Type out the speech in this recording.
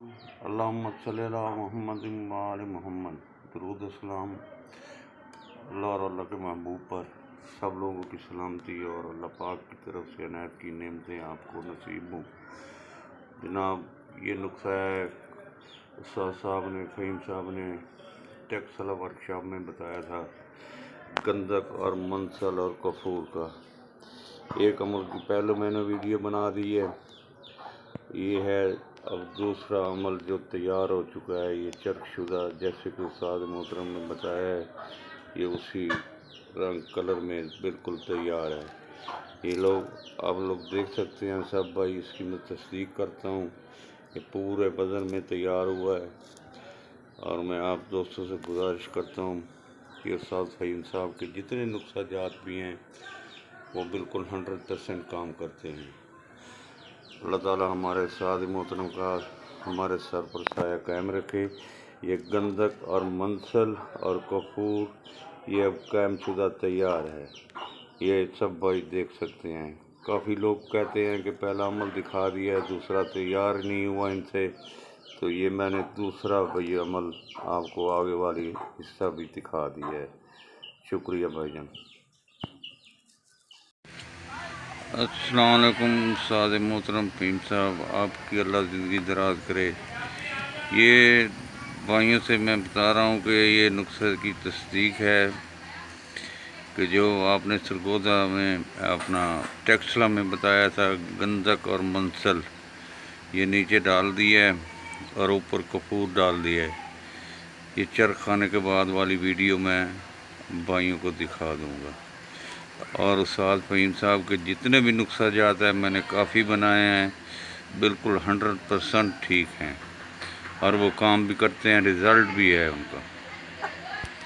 अल्लाहुम्मा सल्ली अला मुहम्मद व आले मोहम्मद। दरूद अस्सलाम अल्लाह और अल्लाह के महबूब पर सब लोगों की सलामती और अल्लाह पाक की तरफ से अनायत की नेमतें आपको नसीब हों। जनाब, ये नुस्खा है उस्ताद साहब ने, फ़हीम साहब ने टेक्सला वर्कशॉप में बताया था, गंधक और मंसल और कफूर का। एक अमल की पहले मैंने वीडियो बना दी है, ये है। अब दूसरा अमल जो तैयार हो चुका है, ये चरकशुदा, जैसे कि उस्ताद मोहतरम ने बताया है, ये उसी रंग कलर में बिल्कुल तैयार है। ये लोग आप लोग देख सकते हैं सब भाई, इसकी मैं तस्दीक करता हूँ, ये पूरे बदन में तैयार हुआ है। और मैं आप दोस्तों से गुजारिश करता हूँ कि उस्ताद फ़हीम साहब के जितने नुस्खा जात भी हैं वो बिल्कुल 100% काम करते हैं। अल्लाह ताला हमारे उस्ताद मोहतरम का हमारे सर पर साया कायम रखे। ये गंधक और मंसल और कपूर ये अब कायम शुदा तैयार है, ये सब भाई देख सकते हैं। काफ़ी लोग कहते हैं कि पहला अमल दिखा दिया है, दूसरा तैयार नहीं हुआ इनसे, तो ये मैंने दूसरा भाई अमल आपको आगे वाली हिस्सा भी दिखा दिया है। शुक्रिया भाईजान। अस्सलाम वालेकुम उस्ताद मोहतरम फ़हीम साहब, आपकी अल्लाह ज़िंदगी दराज करे। ये भाइयों से मैं बता रहा हूँ कि ये नुस्खे की तस्दीक है कि जो आपने सरगोदा में अपना टेक्सला में बताया था, गंधक और मंसल ये नीचे डाल दिया है और ऊपर कपूर डाल दिया है। ये चरख खाने के बाद वाली वीडियो मैं भाइयों को दिखा दूँगा। और उस्ताद फ़हीम साहब के जितने भी नुस्खा जात है मैंने काफ़ी बनाए हैं, बिल्कुल 100% ठीक हैं और वो काम भी करते हैं, रिज़ल्ट भी है उनका।